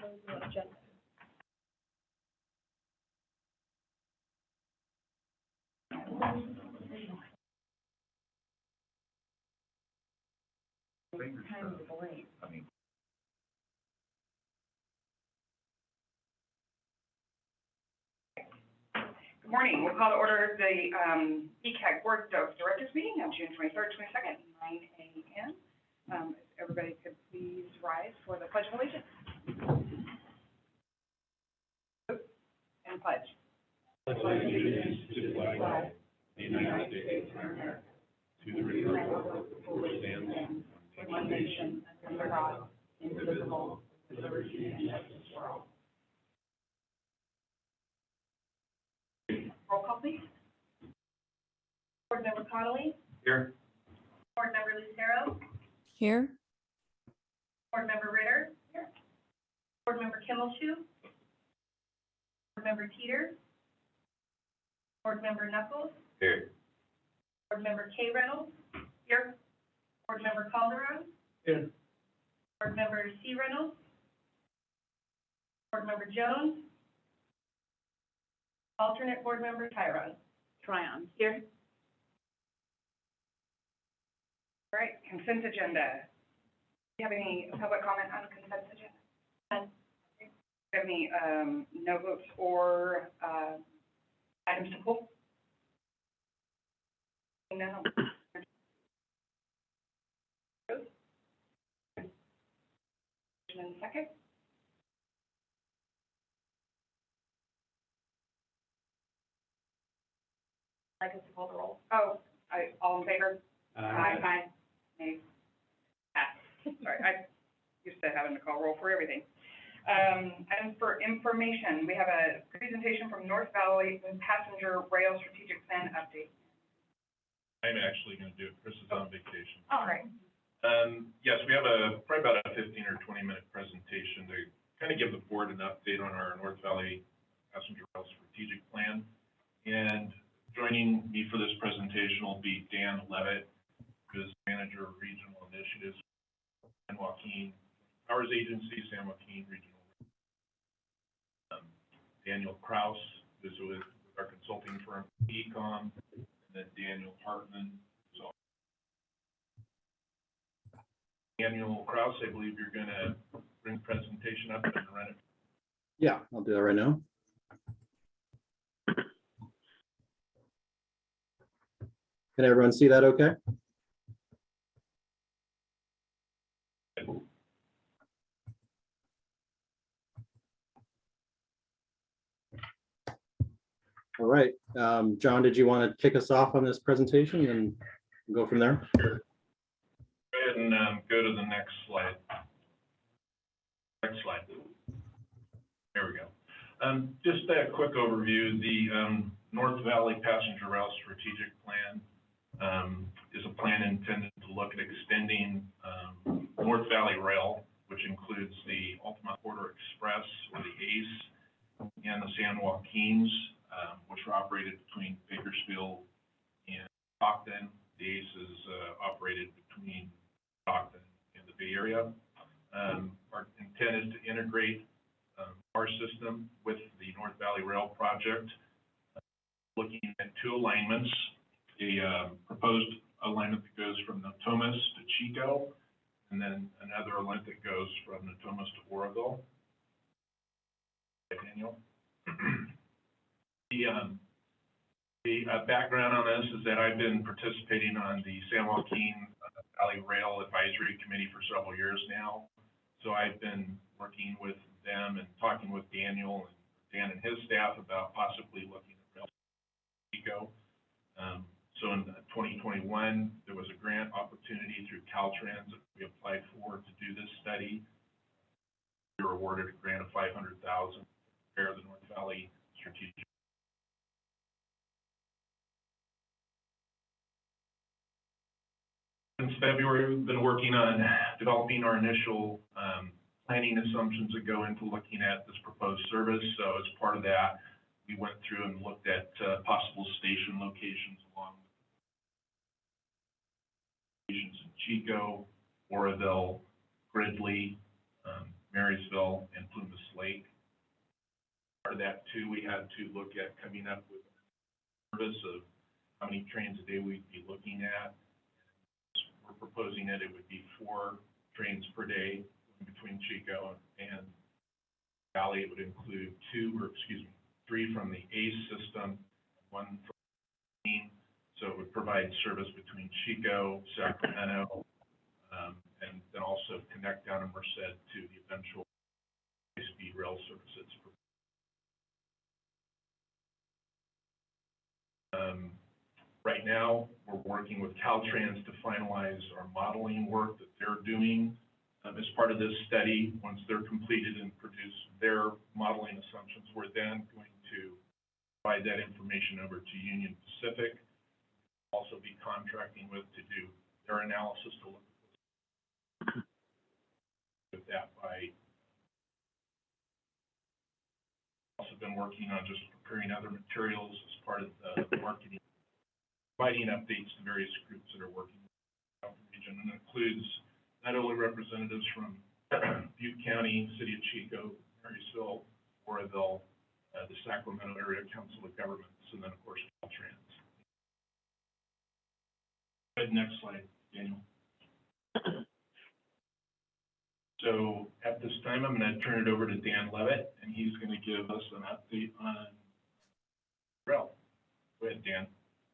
agenda. Good morning. We'll call to order the BCAG Board of Directors meeting on June 23rd, 22nd, 9 a.m. If everybody could please rise for the Pledge of Allegiance. And pledge. Pledge allegiance to the flag of the United States of America, to the republic for which stands one nation under God, indivisible, with liberty and justice for all. Roll call, please. Board Member Connolly? Here. Board Member Lucero? Here. Board Member Ritter? Here. Board Member Kimmelshoe? Board Member Teeter? Board Member Knuckles? Here. Board Member K. Reynolds? Here. Board Member Calderon? Here. Board Member C. Reynolds? Board Member Jones? Alternate Board Member Tryon? Here. All right, consent agenda. Do you have any public comment on the consent agenda? None. Do you have any no votes or items to pull? No. In a second. Like us to call the roll? Oh, all in favor? Aye. Aye. Nay. Sorry, I used to having to call roll for everything. And for information, we have a presentation from North Valley Passenger Rail Strategic Plan Update. I'm actually going to do it. Chris is on vacation. All right. Yes, we have probably about a 15 or 20-minute presentation to kind of give the board an update on our North Valley Passenger Rail Strategic Plan. And joining me for this presentation will be Dan Levitt, who is Manager of Regional Initiatives, San Joaquin Powers Agency, San Joaquin Regional. Daniel Kraus, who's with our consulting firm, Ecom, and then Daniel Hartman. So, Daniel Kraus, I believe you're going to bring the presentation up and run it. Yeah, I'll do that right now. Can everyone see that okay? All right, John, did you want to kick us off on this presentation and go from there? Go ahead and go to the next slide. Next slide. There we go. Just a quick overview. The North Valley Passenger Rail Strategic Plan is a plan intended to look at extending North Valley Rail, which includes the Ultimate Border Express, or the ACE, and the San Joaquins, which are operated between Bakersfield and Stockton. The ACE is operated between Stockton and the Bay Area. Our intent is to integrate our system with the North Valley Rail project, looking at two alignments, a proposed alignment that goes from Natomas to Chico, and then another alignment that goes from Natomas to Oroville. Daniel. The background on this is that I've been participating on the San Joaquin Valley Rail Advisory Committee for several years now. So I've been working with them and talking with Daniel and Dan and his staff about possibly looking at rail Chico. So in 2021, there was a grant opportunity through Caltrans that we applied for to do this study. We were awarded a grant of $500,000 to prepare the North Valley Strategic. Since February, we've been working on developing our initial planning assumptions that go into looking at this proposed service. So as part of that, we went through and looked at possible station locations along stations in Chico, Oroville, Gridley, Marysville, and Plumas For that too, we had to look at coming up with a service of how many trains a day we'd be looking at. We're proposing that it would be 4 trains per day between Chico and Valley. It would include 3 from the ACE system, 1 from the team. So it would provide service between Chico, Sacramento, and then also connect down to Merced to the eventual high-speed rail services. Right now, we're working with Caltrans to finalize our modeling work that they're doing as part of this study. Once they're completed and produce their modeling assumptions, we're then going to provide that information over to Union Pacific. Also be contracting with to do their analysis to look at that by. Also been working on just preparing other materials as part of the marketing, providing updates to various groups that are working in the region, and includes not only representatives from Butte County, City of Chico, Marysville, Oroville, the Sacramento Area Council of Governments, and then of course Caltrans. Go ahead, next slide, Daniel. So at this time, I'm going to turn it over to Dan Levitt, and he's going to give us an update on rail. Go ahead, Dan.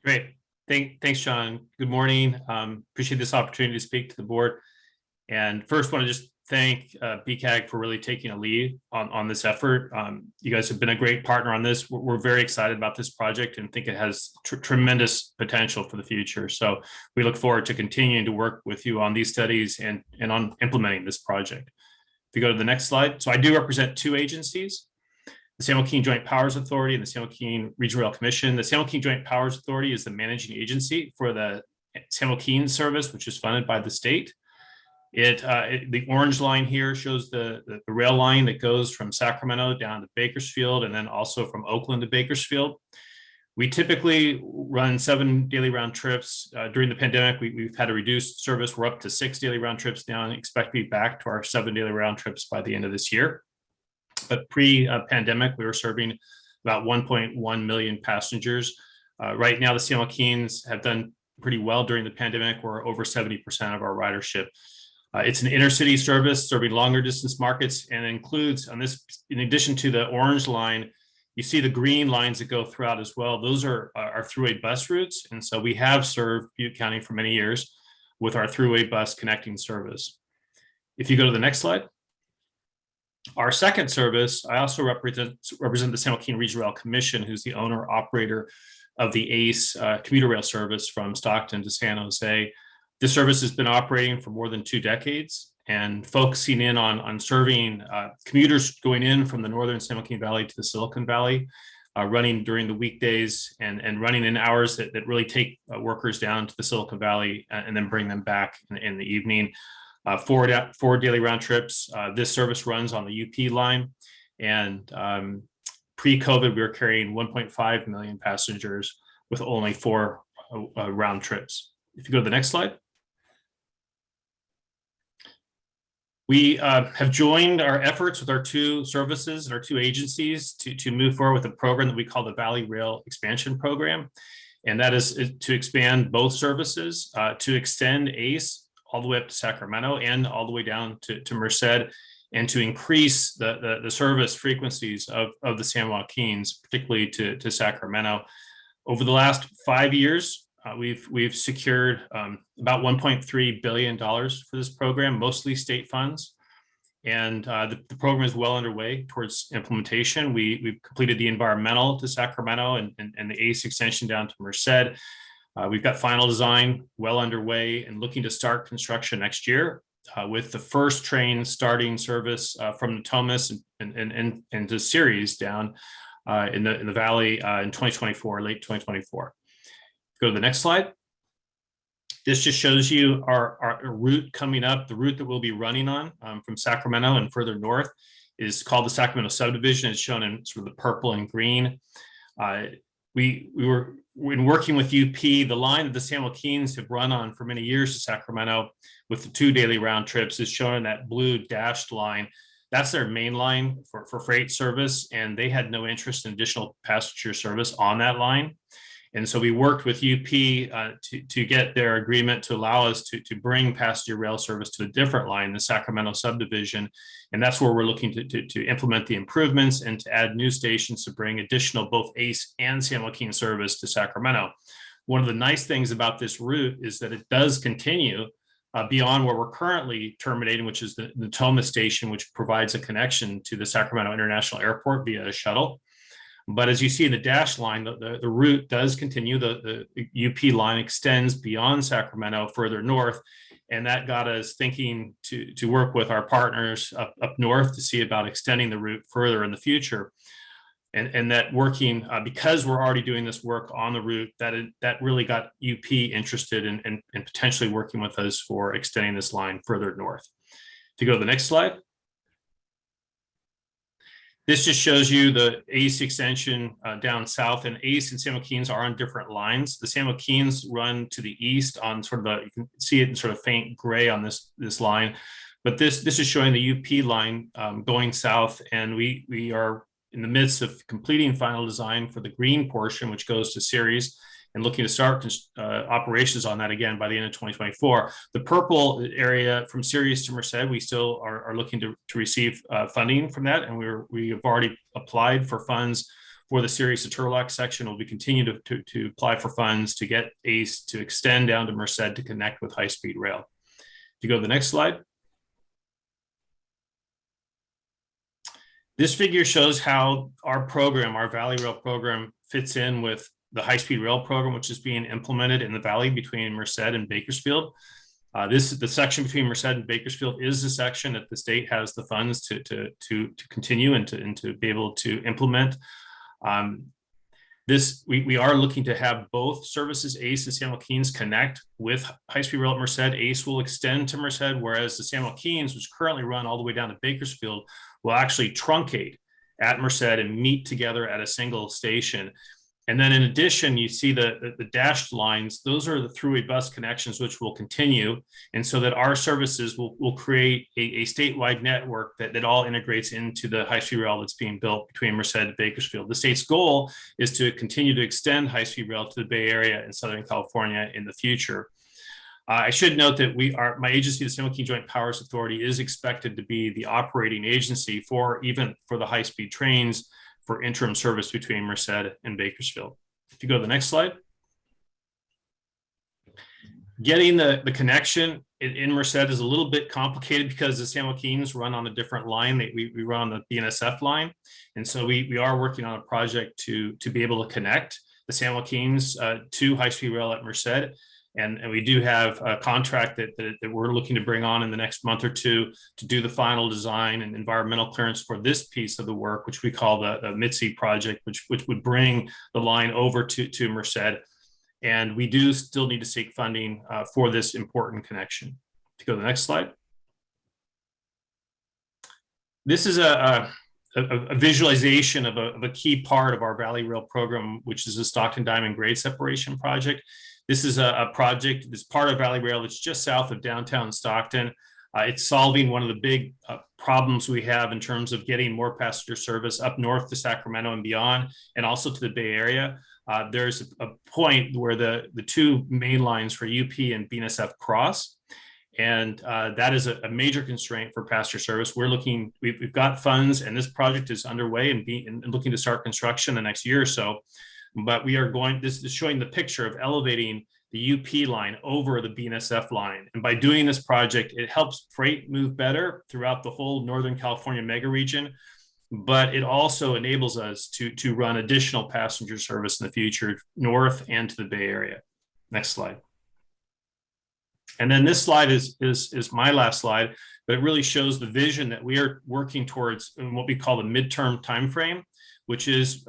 Great. Thanks, John. Good morning. Appreciate this opportunity to speak to the board. And first, want to just thank BCAG for really taking a lead on this effort. You guys have been a great partner on this. We're very excited about this project and think it has tremendous potential for the future. So we look forward to continuing to work with you on these studies and on implementing this project. If you go to the next slide. So I do represent 2 agencies, the San Joaquin Joint Powers Authority and the San Joaquin Regional Rail Commission. The San Joaquin Joint Powers Authority is the managing agency for the San Joaquin service, which is funded by the state. The orange line here shows the rail line that goes from Sacramento down to Bakersfield and then also from Oakland to Bakersfield. We typically run 7 daily round trips. During the pandemic, we've had a reduced service. We're up to 6 daily round trips now and expect to be back to our 7 daily round trips by the end of this year. But pre-pandemic, we were serving about 1.1 million passengers. Right now, the San Joaquins have done pretty well during the pandemic. We're over 70% of our ridership. It's an intercity service serving longer distance markets and includes on this, in addition to the orange line, you see the green lines that go throughout as well. Those are our throughway bus routes. And so we have served Butte County for many years with our throughway bus connecting service. If you go to the next slide. Our second service, I also represent the San Joaquin Regional Rail Commission, who's the owner operator of the ACE commuter rail service from Stockton to San Jose. This service has been operating for more than 2 decades and focusing in on serving commuters going in from the northern San Joaquin Valley to the Silicon Valley, running during the weekdays and running in hours that really take workers down to the Silicon Valley and then bring them back in the evening. 4 daily round trips. This service runs on the UP line, and pre-COVID, we were carrying 1.5 million passengers with only 4 round trips. If you go to the next slide. We have joined our efforts with our 2 services and our 2 agencies to move forward with a program that we call the Valley Rail Expansion Program. And that is to expand both services, to extend ACE all the way up to Sacramento and all the way down to Merced, and to increase the service frequencies of the San Joaquins, particularly to Sacramento. Over the last 5 years, we've secured about $1.3 billion for this program, mostly state funds. And the program is well underway towards implementation. We've completed the environmental to Sacramento and the ACE extension down to Merced. We've got final design well underway and looking to start construction next year with the first train starting service from Natomas and to Ceres down in the valley in 2024, late 2024. Go to the next slide. This just shows you our route coming up. The route that we'll be running on from Sacramento and further north is called the Sacramento Subdivision. It's shown in sort of the purple and green. We were working with UP, the line that the San Joaquins have run on for many years to Sacramento with the 2 daily round trips is shown in that blue dashed line. That's their main line for freight service, and they had no interest in additional passenger service on that line. And so we worked with UP to get their agreement to allow us to bring passenger rail service to a different line, the Sacramento subdivision. And that's where we're looking to implement the improvements and to add new stations to bring additional both ACE and San Joaquin service to Sacramento. One of the nice things about this route is that it does continue beyond where we're currently terminating, which is the Toma station, which provides a connection to the Sacramento International Airport via a shuttle. But as you see in the dash line, the route does continue. The UP line extends beyond Sacramento further north. And that got us thinking to work with our partners up north to see about extending the route further in the future. And that working, because we're already doing this work on the route, that really got UP interested in potentially working with us for extending this line further north. If you go to the next slide. This just shows you the ACE extension down south, and ACE and San Joaquin's are on different lines. The San Joaquin's run to the east on sort of you can see it in sort of faint gray on this line, but this is showing the UP line going south, and we are in the midst of completing final design for the green portion, which goes to Ceres, and looking to start operations on that again by the end of 2024. The purple area from Ceres to Merced, we still are looking to receive funding from that, and we have already applied for funds for the Ceres to Turlock section. We'll be continuing to apply for funds to get ACE to extend down to Merced to connect with high-speed rail. If you go to the next slide. This figure shows how our program, our Valley Rail program, fits in with the high-speed rail program, which is being implemented in the valley between Merced and Bakersfield. The section between Merced and Bakersfield is the section that the state has the funds to continue and to be able to implement. We are looking to have both services, ACE and San Joaquin's, connect with high-speed rail at Merced. ACE will extend to Merced, whereas the San Joaquin's, which currently run all the way down to Bakersfield, will actually truncate at Merced and meet together at a single station. And then in addition, you see the dashed lines. Those are the throughway bus connections, which will continue. And so that our services will create a statewide network that all integrates into the high-speed rail that's being built between Merced and Bakersfield. The state's goal is to continue to extend high-speed rail to the Bay Area and Southern California in the future. I should note that my agency, the San Joaquin Joint Powers Authority, is expected to be the operating agency for the high-speed trains for interim service between Merced and Bakersfield. If you go to the next slide. Getting the connection in Merced is a little bit complicated because the San Joaquin's run on a different line. We run on the BNSF line. And so we are working on a project to be able to connect the San Joaquin's to high-speed rail at Merced. And we do have a contract that we're looking to bring on in the next month or two to do the final design and environmental clearance for this piece of the work, which we call the MITSI project, which would bring the line over to Merced. And we do still need to seek funding for this important connection. To go to the next slide. This is a visualization of a key part of our Valley Rail program, which is the Stockton Diamond grade separation project. This is a project that's part of Valley Rail that's just south of downtown Stockton. It's solving one of the big problems we have in terms of getting more passenger service up north to Sacramento and beyond, and also to the Bay Area. There's a point where the two main lines for UP and BNSF cross, and that is a major constraint for passenger service. We've got funds, and this project is underway and looking to start construction the next year or so. But this is showing the picture of elevating the UP line over the BNSF line. And by doing this project, it helps freight move better throughout the whole Northern California mega region, but it also enables us to run additional passenger service in the future, north and to the Bay Area. Next slide. And then this slide is my last slide, but it really shows the vision that we are working towards in what we call the midterm timeframe, which is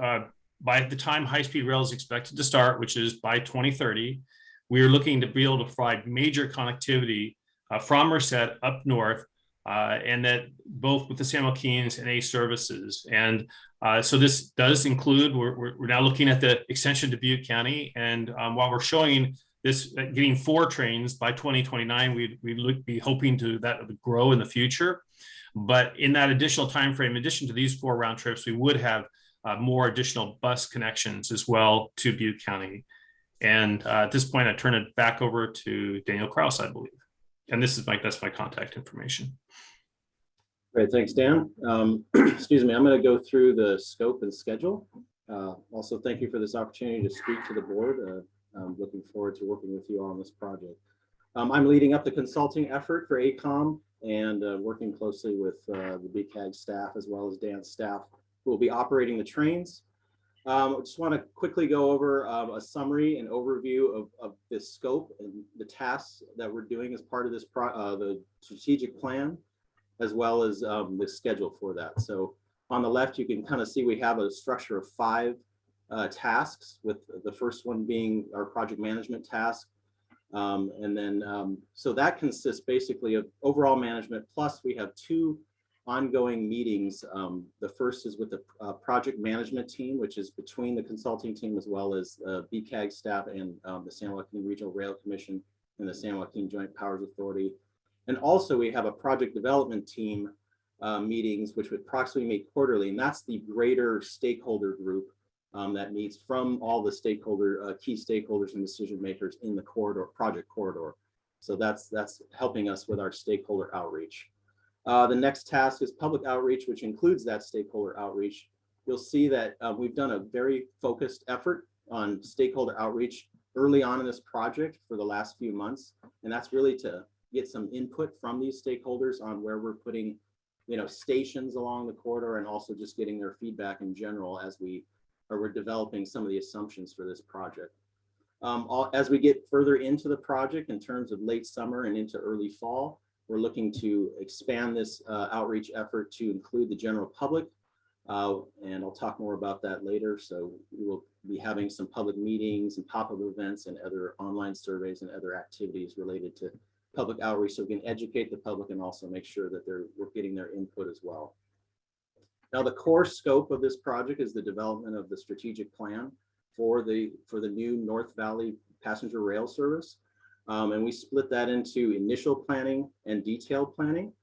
by the time high-speed rail is expected to start, which is by 2030, we are looking to be able to provide major connectivity from Merced up north, and that both with the San Joaquin's and ACE services. And so this does include, we're now looking at the extension to Butte County. And while we're showing this getting 4 trains by 2029, we'd be hoping that would grow in the future. But in that additional time frame, in addition to these 4 round trips, we would have more additional bus connections as well to Butte County. And at this point, I turn it back over to Daniel Kraus, I believe. And that's my contact information. Great, thanks, Dan. Excuse me, I'm going to go through the scope and schedule. Also, thank you for this opportunity to speak to the board. I'm looking forward to working with you on this project. I'm leading up the consulting effort for ACOM and working closely with the BCAG staff as well as Dan's staff who will be operating the trains. I just want to quickly go over a summary and overview of this scope and the tasks that we're doing as part of this the strategic plan, as well as the schedule for that. So on the left, you can kind of see we have a structure of 5 tasks, with the first one being our project management task. And then, so that consists basically of overall management, plus we have 2 ongoing meetings. The first is with the project management team, which is between the consulting team as well as BCAG staff and the San Joaquin Regional Rail Commission and the San Joaquin Joint Powers Authority. And also we have a project development team meetings, which would approximately meet quarterly, and that's the greater stakeholder group that meets from all the key stakeholders and decision makers in the project corridor. So that's helping us with our stakeholder outreach. The next task is public outreach, which includes that stakeholder outreach. You'll see that we've done a very focused effort on stakeholder outreach early on in this project for the last few months, and that's really to get some input from these stakeholders on where we're putting, stations along the corridor, and also just getting their feedback in general as we're developing some of the assumptions for this project. As we get further into the project in terms of late summer and into early fall, we're looking to expand this outreach effort to include the general public, and I'll talk more about that later. So we will be having some public meetings and pop-up events and other online surveys and other activities related to public outreach, so we can educate the public and also make sure that we're getting their input as well. Now, the core scope of this project is the development of the strategic plan for the new North Valley passenger rail service. And we split that into initial planning and detailed planning.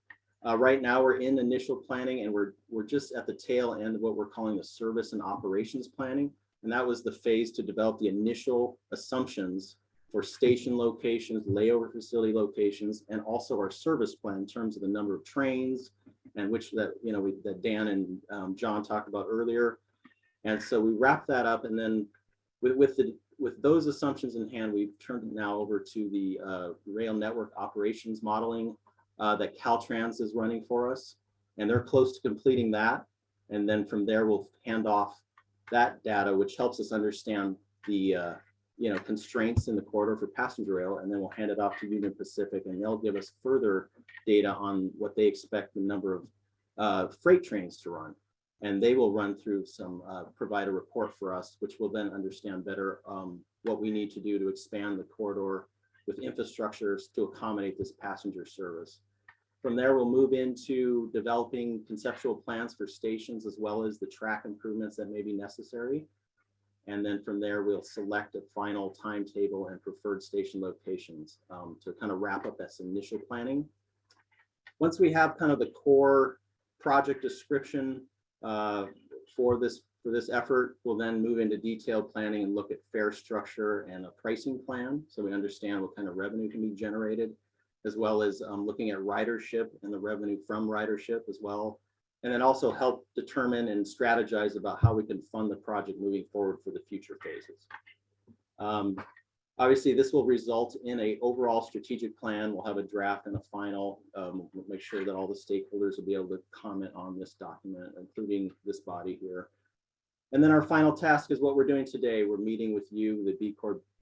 Right now we're in initial planning, and we're just at the tail end of what we're calling the service and operations planning. And that was the phase to develop the initial assumptions for station locations, layover facility locations, and also our service plan in terms of the number of trains, and that Dan and John talked about earlier. And so we wrap that up, and then with those assumptions in hand, we've turned it now over to the rail network operations modeling that Caltrans is running for us, and they're close to completing that. And then from there, we'll hand off that data, which helps us understand the constraints in the corridor for passenger rail, and then we'll hand it off to Union Pacific, and they'll give us further data on what they expect the number of freight trains to run. And they will run through provide a report for us, which will then understand better what we need to do to expand the corridor with infrastructures to accommodate this passenger service. From there, we'll move into developing conceptual plans for stations as well as the track improvements that may be necessary. And then from there, we'll select a final timetable and preferred station locations to kind of wrap up this initial planning. Once we have kind of the core project description for this effort, we'll then move into detailed planning and look at fare structure and a pricing plan, so we understand what kind of revenue can be generated, as well as looking at ridership and the revenue from ridership as well, and then also help determine and strategize about how we can fund the project moving forward for the future phases. Obviously, this will result in an overall strategic plan. We'll have a draft and a final. We'll make sure that all the stakeholders will be able to comment on this document, including this body here. And then our final task is what we're doing today. We're meeting with you, the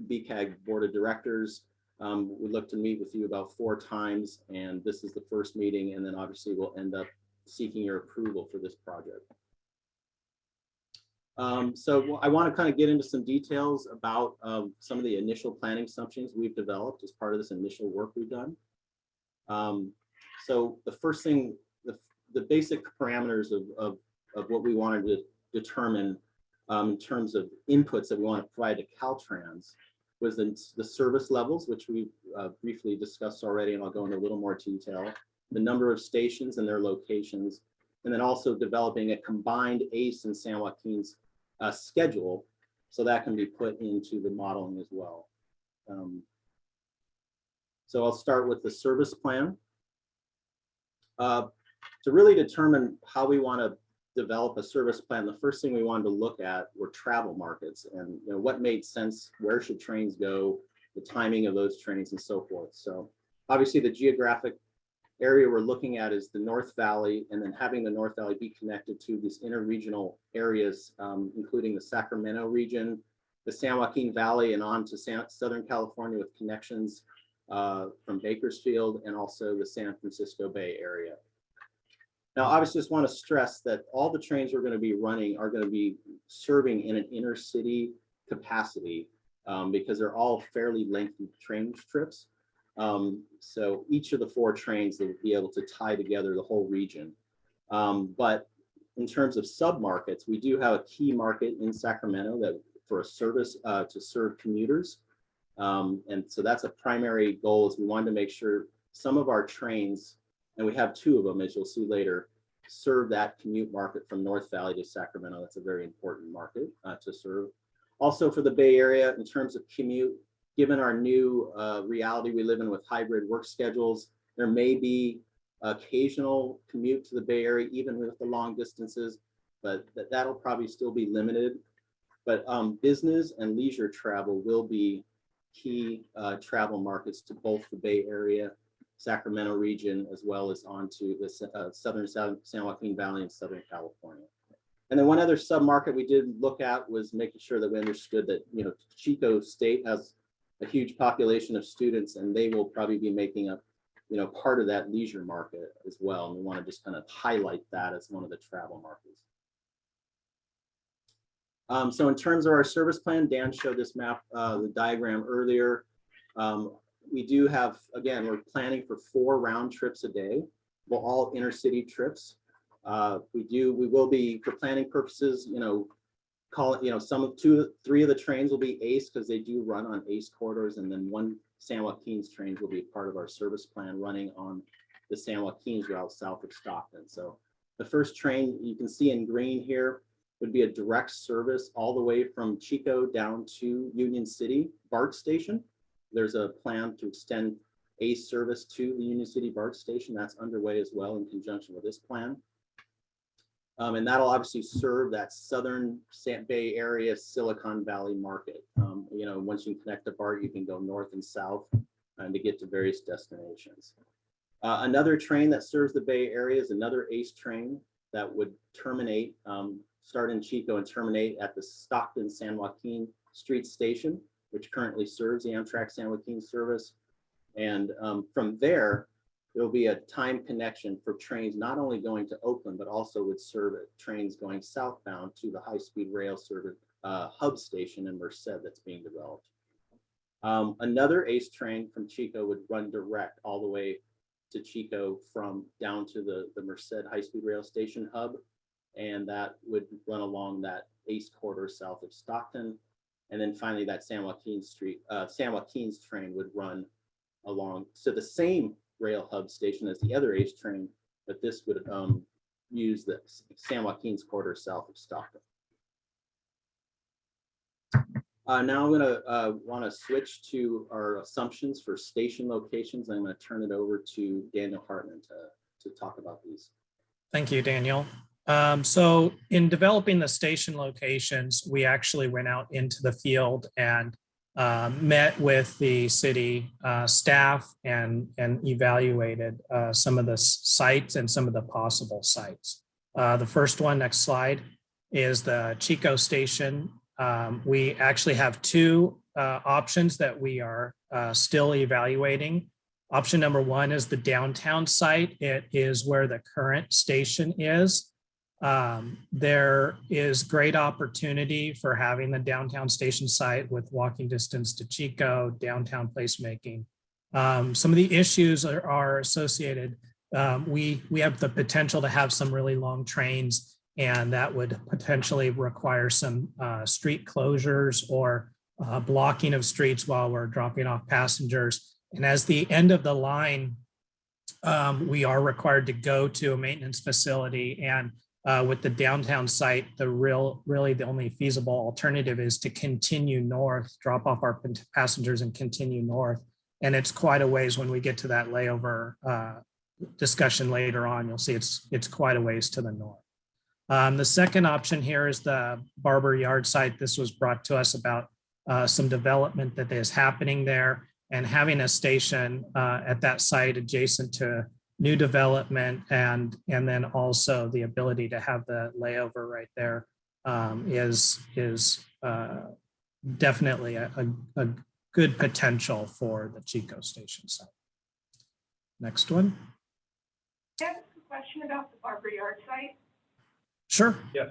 BCAG Board of Directors. We look to meet with you about 4 times, and this is the first meeting, and then obviously we'll end up seeking your approval for this project. So I want to kind of get into some details about some of the initial planning assumptions we've developed as part of this initial work we've done. So the first thing, the basic parameters of what we wanted to determine in terms of inputs that we want to provide to Caltrans was the service levels, which we briefly discussed already, and I'll go into a little more detail. the number of stations and their locations, and then also developing a combined ACE and San Joaquin's schedule, so that can be put into the modeling as well. So I'll start with the service plan. To really determine how we want to develop a service plan, the first thing we wanted to look at were travel markets and what made sense, where should trains go, the timing of those trains and so forth. So obviously the geographic area we're looking at is the North Valley, and then having the North Valley be connected to these interregional areas, including the Sacramento region, the San Joaquin Valley, and on to Southern California with connections from Bakersfield and also the San Francisco Bay Area. Now, obviously, just want to stress that all the trains we're going to be running are going to be serving in an inner city capacity because they're all fairly lengthy train trips. So each of the 4 trains will be able to tie together the whole region. But in terms of sub-markets, we do have a key market in Sacramento that for a service to serve commuters. And so that's a primary goal, is we wanted to make sure some of our trains, and we have 2 of them, as you'll see later, serve that commute market from North Valley to Sacramento. That's a very important market to serve. Also for the Bay Area, in terms of commute, given our new reality we live in with hybrid work schedules, there may be occasional commute to the Bay Area, even with the long distances, but that'll probably still be limited. But business and leisure travel will be key travel markets to both the Bay Area, Sacramento region, as well as onto the southern San Joaquin Valley and Southern California. And then one other sub-market we did look at was making sure that we understood that, Chico State has a huge population of students, and they will probably be making up, part of that leisure market as well. And we want to just kind of highlight that as one of the travel markets. So in terms of our service plan, Dan showed this map, the diagram earlier. We do have, again, we're planning for 4 round trips a day. Well, all intercity trips. We will be, for planning purposes, call it, some of 2, 3 of the trains will be ACE because they do run on ACE corridors, and then 1 San Joaquin's trains will be part of our service plan running on the San Joaquin's route south of Stockton. So the first train you can see in green here would be a direct service all the way from Chico down to Union City BART station. There's a plan to extend ACE service to the Union City BART station. That's underway as well in conjunction with this plan. And that'll obviously serve that southern Bay Area, Silicon Valley market. Once you connect to BART, you can go north and south to get to various destinations. Another train that serves the Bay Area is another ACE train that would terminate, start in Chico and terminate at the Stockton San Joaquin Street Station, which currently serves the Amtrak San Joaquin service. And from there, there'll be a time connection for trains not only going to Oakland, but also would serve trains going southbound to the high-speed rail service hub station in Merced that's being developed. Another ACE train from Chico would run direct all the way to Chico from down to the Merced high-speed rail station hub, and that would run along that ACE corridor south of Stockton. And then finally, that San Joaquin's train would run along to the same rail hub station as the other ACE train, but this would use the San Joaquin's corridor south of Stockton. Now I'm going to want to switch to our assumptions for station locations. I'm going to turn it over to Daniel Hartman to talk about these. Thank you, Daniel. So in developing the station locations, we actually went out into the field and met with the city staff and evaluated some of the sites and some of the possible sites. The first one, next slide, is the Chico station. We actually have 2 options that we are still evaluating. Option number 1 is the downtown site. It is where the current station is. There is great opportunity for having the downtown station site with walking distance to Chico, downtown placemaking. Some of the issues are associated. We have the potential to have some really long trains, and that would potentially require some street closures or blocking of streets while we're dropping off passengers. And as the end of the line We are required to go to a maintenance facility, and with the downtown site, really the only feasible alternative is to continue north, drop off our passengers and continue north. And it's quite a ways when we get to that layover discussion later on. You'll see it's quite a ways to the north. The second option here is the Barber Yard site. This was brought to us about some development that is happening there, and having a station at that site adjacent to new development, and then also the ability to have the layover right there is definitely a good potential for the Chico station site. Next one. I have a question about the Barber Yard site. Sure. Yes.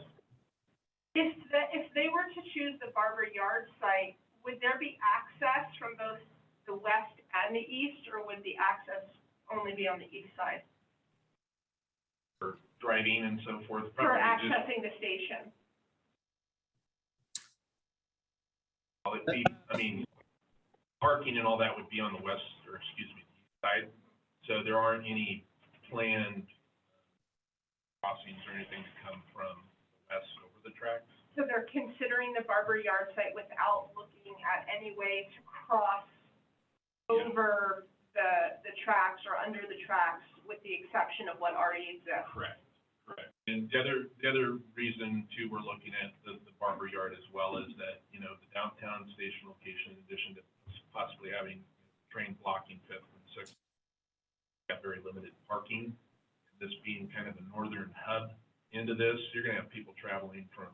If they were to choose the Barber Yard site, would there be access from both the west and the east, or would the access only be on the east side For driving and so forth. for probably just- accessing the station? Well, it'd be, I mean, parking and all that would be on the west, or excuse me, the east side. So there aren't any planned crossings or anything to come from the west over the tracks. So they're considering the Barber Yard site without looking at any way to cross over the tracks or under the tracks, with the exception of what already exists. Correct. And the other reason too, we're looking at the Barber Yard as well is that, you know, the downtown station location, in addition to possibly having train blocking Fifth and Sixth, got very limited parking. This being kind of the northern hub into this, you're gonna have people traveling from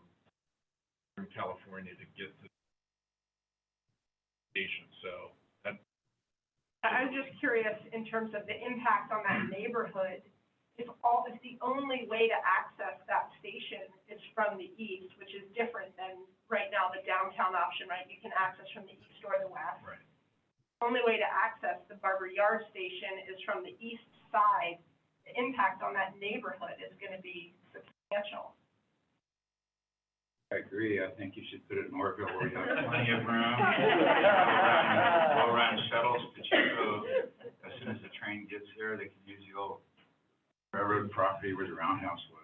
California to get to the station, so that. I was just curious in terms of the impact on that neighborhood. If the only way to access that station is from the east, which is different than right now the downtown option, right? You can access from the east or the west. Right. The only way to access the Barber Yard station is from the east side. The impact on that neighborhood is going to be substantial. I agree. I think you should put it in Orville where you have plenty of room. Go around shuttles to Chico. As soon as the train gets there, they can use the old railroad property where the roundhouse was.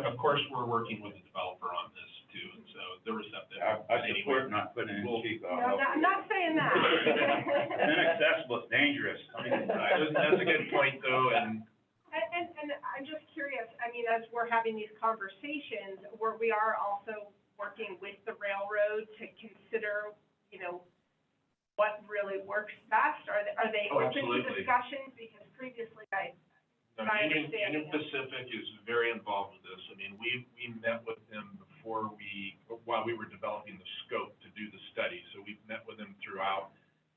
Of course, we're working with the developer on this too, and so they're receptive. I support not putting it in Chico. No, I'm not saying that. It's inaccessible, it's dangerous. That's a good point though, and And I'm just curious, I mean, as we're having these conversations, we are also working with the railroad to consider, you know, what really works best. Are they Oh, open to absolutely. discussions? Because previously My Union understanding is- Pacific is very involved with this. I mean, we met with them while we were developing the scope to do the study. So we've met with them throughout,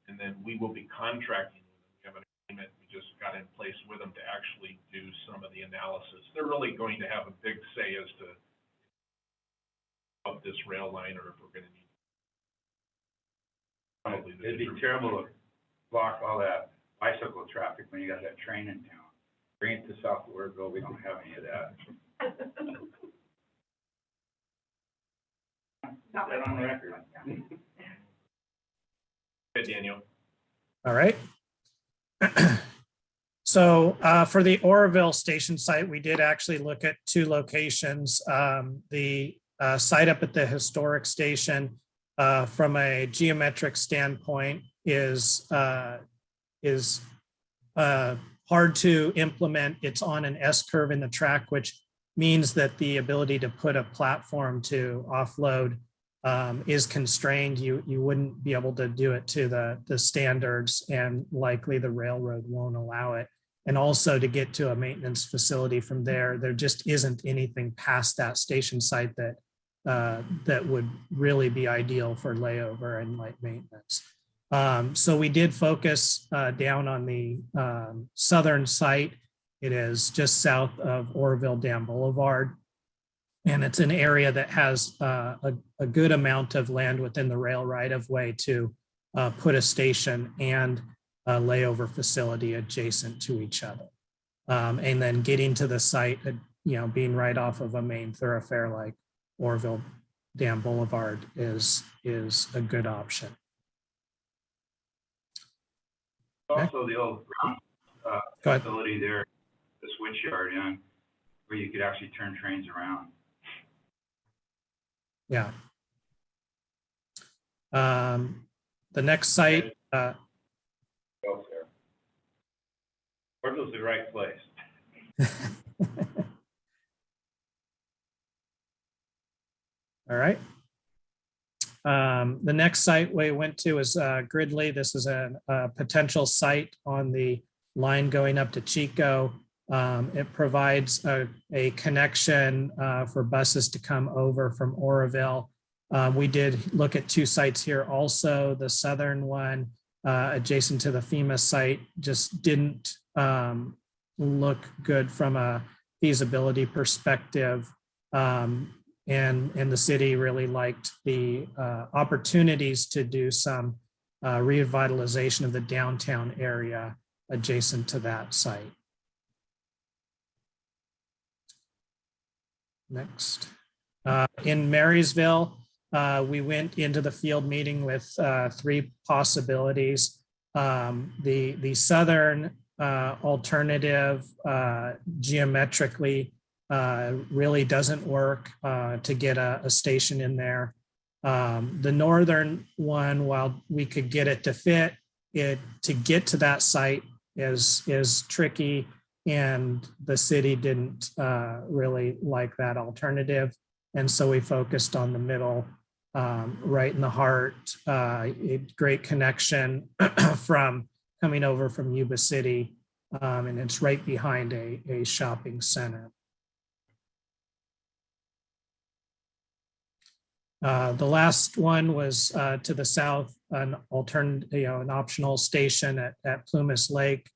and then we will be contracting with them. We have an agreement we just got in place with them to actually do some of the analysis. They're really going to have a big say as to of this rail line, or if we're gonna need. Probably the It'd be terrible to block all that bicycle traffic when you got that train in town. Bring it to South Oroville, we don't have any of that. Not Put that on record. Good, Daniel. All right. So for the Oroville station site, we did actually look at two locations. The site up at the historic station, from a geometric standpoint, is hard to implement. It's on an S curve in the track, which means that the ability to put a platform to offload is constrained. You wouldn't be able to do it to the standards, and likely the railroad won't allow it. And also to get to a maintenance facility from there just isn't anything past that station site that would really be ideal for layover and light maintenance. So we did focus down on the southern site. It is just south of Oroville Dam Boulevard. And it's an area that has a good amount of land within the rail right of way to put a station and a layover facility adjacent to each other. And then getting to the site, being right off of a main thoroughfare like Oroville Dam Boulevard is a good option. Also, the old Go ahead. facility there, the switch yard, where you could actually turn trains around. Yeah. The next site, Go there. Orville's the right place. all right. The next site we went to is Gridley. This is a potential site on the line going up to Chico. It provides a connection for buses to come over from Oroville. We did look at 2 sites here also. The southern one adjacent to the FEMA site just didn't look good from a feasibility perspective. And the city really liked the opportunities to do some revitalization of the downtown area adjacent to that site. Next. In Marysville, we went into the field meeting with 3 possibilities. The southern alternative geometrically really doesn't work to get a station in there. The northern one, while we could get it to fit, to get to that site is tricky, and the city didn't really like that alternative. And so we focused on the middle, right in the heart, a great connection from coming over from Yuba City, and it's right behind a shopping center. The last one was to the south, an optional station at Plumas Lake.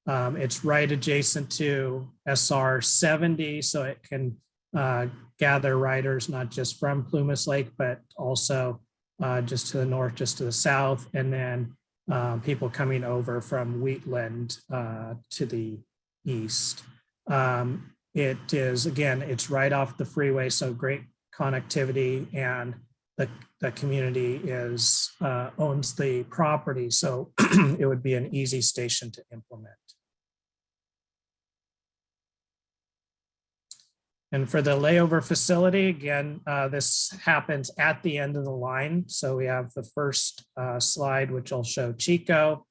It's right adjacent to SR 70, so it can gather riders not just from Plumas Lake, but also just to the north, just to the south, and then people coming over from Wheatland to the east. It is, again, it's right off the freeway, so great connectivity, and the community owns the property, so it would be an easy station to implement. And for the layover facility, again, this happens at the end of the line. So we have the first slide, which will show Chico.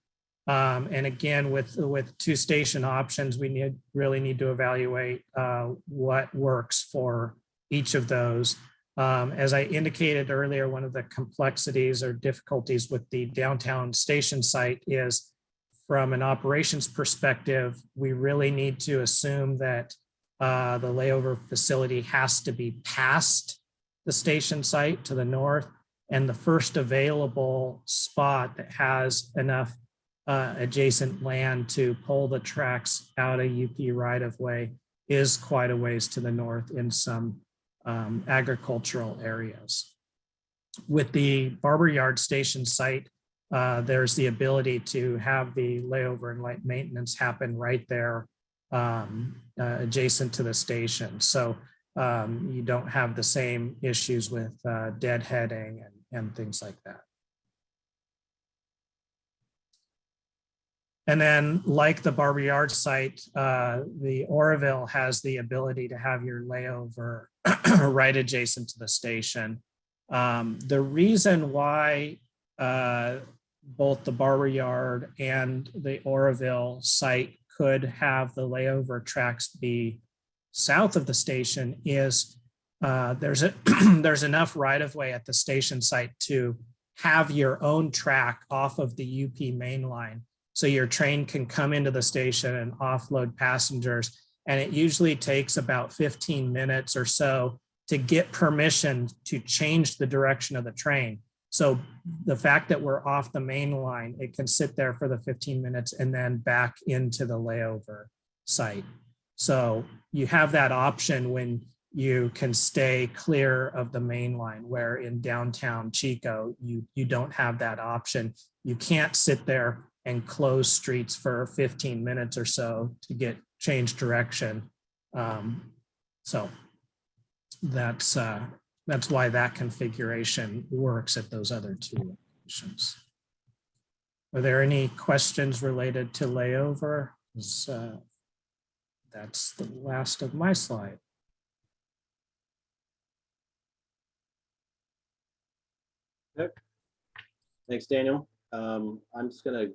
And again, with 2 station options, we really need to evaluate what works for each of those. As I indicated earlier, one of the complexities or difficulties with the downtown station site is, from an operations perspective, we really need to assume that the layover facility has to be past the station site to the north, and the first available spot that has enough adjacent land to pull the tracks out of UP right of way is quite a ways to the north in some agricultural areas. With the Barber Yard station site, there's the ability to have the layover and light maintenance happen right there adjacent to the station. So you don't have the same issues with deadheading and things like that. And then, like the Barber Yard site, the Oroville has the ability to have your layover right adjacent to the station. The reason why both the Barber Yard and the Oroville site could have the layover tracks be south of the station is there's enough right of way at the station site to have your own track off of the UP main line. So your train can come into the station and offload passengers. And it usually takes about 15 minutes or so to get permission to change the direction of the train. So the fact that we're off the main line, it can sit there for the 15 minutes and then back into the layover site. So you have that option when you can stay clear of the main line, where in downtown Chico, you don't have that option. You can't sit there and close streets for 15 minutes or so to get change direction. So that's why that configuration works at those other 2 locations. Are there any questions related to layover So that's the last of my slide. Thanks, Daniel. I'm just going to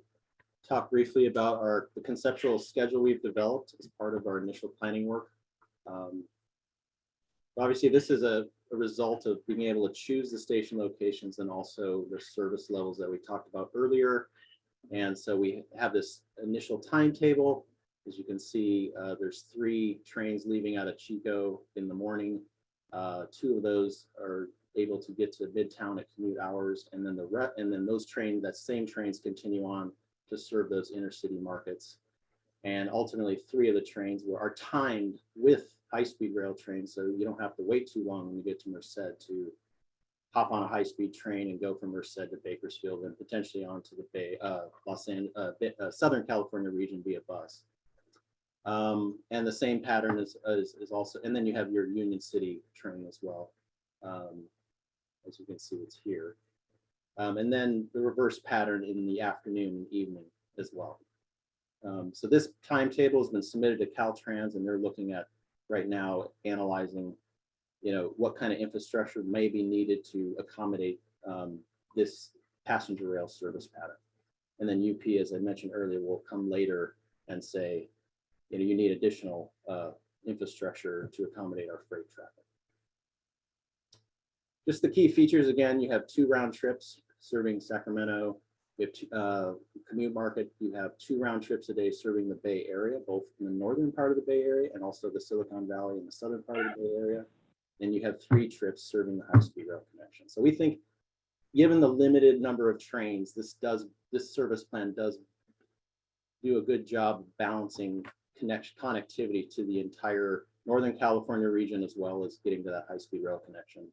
talk briefly about the conceptual schedule we've developed as part of our initial planning work. Obviously, this is a result of being able to choose the station locations and also the service levels that we talked about earlier. And so we have this initial timetable. As you can see, there's 3 trains leaving out of Chico in the morning. 2 of those are able to get to Midtown at commute hours, and then those trains, that same trains, continue on to serve those intercity markets. And ultimately, 3 of the trains are timed with high-speed rail trains, so you don't have to wait too long when you get to Merced to hop on a high-speed train and go from Merced to Bakersfield and potentially onto the Bay, Southern California region via bus. And the same pattern is also, and then you have your Union City train as well. As you can see, it's here. And then the reverse pattern in the afternoon and evening as well. So this timetable has been submitted to Caltrans, and they're looking at right now analyzing, what kind of infrastructure may be needed to accommodate this passenger rail service pattern. And then UP, as I mentioned earlier, will come later and say, you need additional infrastructure to accommodate our freight traffic. Just the key features again, you have 2 round trips serving Sacramento. You have commute market, you have 2 round trips a day serving the Bay Area, both in the northern part of the Bay Area and also the Silicon Valley and the southern part of the Bay Area. And you have 3 trips serving the high-speed rail connection. So we think, given the limited number of trains, this service plan does do a good job of balancing connectivity to the entire Northern California region, as well as getting to that high-speed rail connection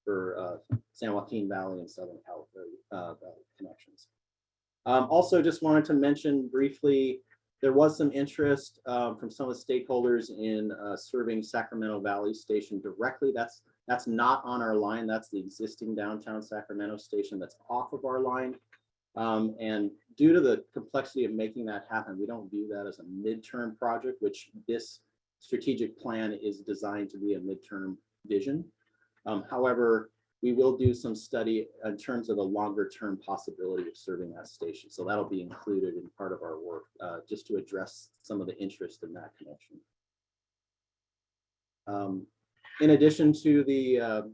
for San Joaquin Valley and Southern California Valley connections. Also, just wanted to mention briefly, there was some interest from some of the stakeholders in serving Sacramento Valley Station directly. That's not on our line. That's the existing downtown Sacramento station that's off of our line. And due to the complexity of making that happen, we don't view that as a midterm project, which this strategic plan is designed to be a midterm vision. However, we will do some study in terms of a longer term possibility of serving that station. So that'll be included in part of our work, just to address some of the interest in that connection. In addition to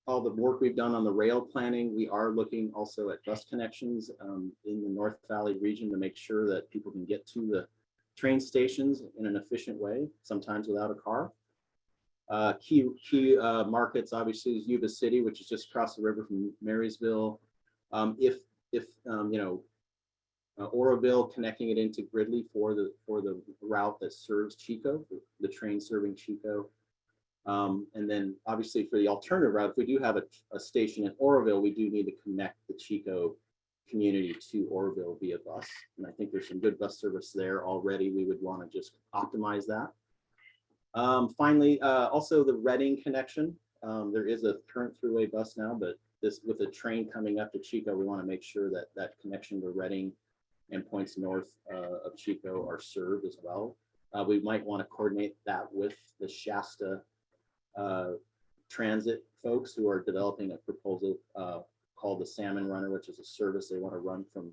all the work we've done on the rail planning, we are looking also at bus connections in the North Valley region to make sure that people can get to the train stations in an efficient way, sometimes without a car. Key markets obviously is Yuba City, which is just across the river from Marysville. If Oroville, connecting it into Gridley for the route that serves Chico, the train serving Chico. And then obviously for the alternative route, if we do have a station in Oroville, we do need to connect the Chico community to Oroville via bus. And I think there's some good bus service there already. We would want to just optimize that. Finally, also the Reading connection. There is a current throughway bus now, but this with a train coming up to Chico, we want to make sure that that connection to Reading and points north of Chico are served as well. We might want to coordinate that with the Shasta transit folks who are developing a proposal called the Salmon Runner, which is a service they want to run from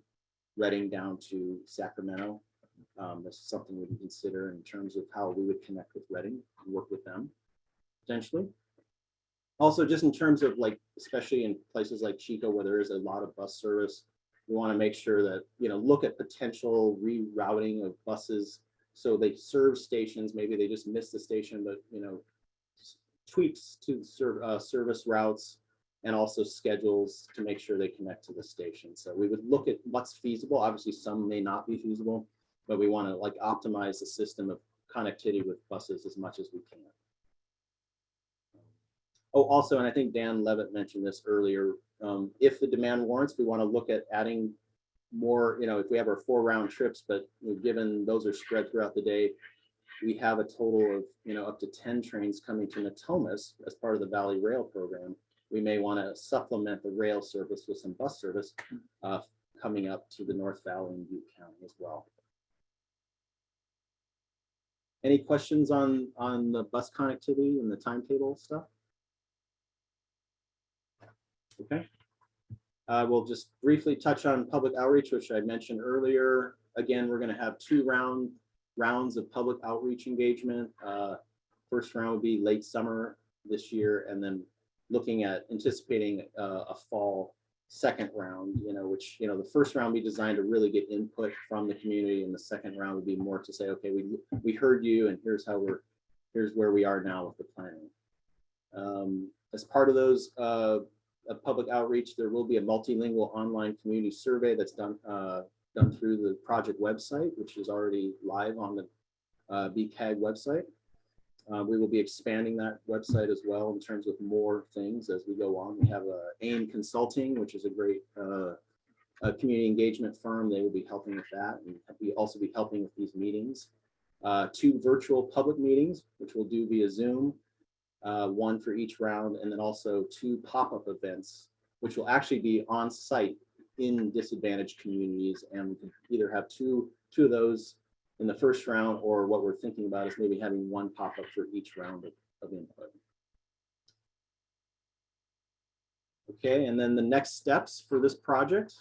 Reading down to Sacramento. This is something we can consider in terms of how we would connect with Reading and work with them potentially. Also, just in terms of especially in places like Chico where there is a lot of bus service, we want to make sure that, look at potential rerouting of buses so they serve stations. Maybe they just miss the station, but, tweaks to service routes and also schedules to make sure they connect to the station. So we would look at what's feasible. Obviously, some may not be feasible, but we want to optimize the system of connectivity with buses as much as we can. Oh, also, and I think Dan Levitt mentioned this earlier, if the demand warrants, we want to look at adding more, if we have our 4 round trips, but given those are spread throughout the day, we have a total of, up to 10 trains coming to Natomas as part of the Valley Rail program. We may want to supplement the rail service with some bus service coming up to the North Valley and Butte County as well. Any questions on the bus connectivity and the timetable stuff? Okay. We'll just briefly touch on public outreach, which I mentioned earlier. Again, we're going to have two rounds of public outreach engagement. First round will be late summer this year, and then looking at anticipating a fall second round, which, the first round we designed to really get input from the community, and the second round would be more to say, okay, we heard you, and here's where we are now with the planning. As part of those public outreach, there will be a multilingual online community survey that's done through the project website, which is already live on the BCAG website. We will be expanding that website as well in terms of more things as we go on. We have AIM Consulting, which is a great community engagement firm. They will be helping with that, and we also be helping with these meetings. 2 virtual public meetings, which we'll do via Zoom, 1 for each round, and then also 2 pop-up events, which will actually be on site in disadvantaged communities, and we can either have two of those in the first round, or what we're thinking about is maybe having 1 pop-up for each round of input. Okay, and then the next steps for this project.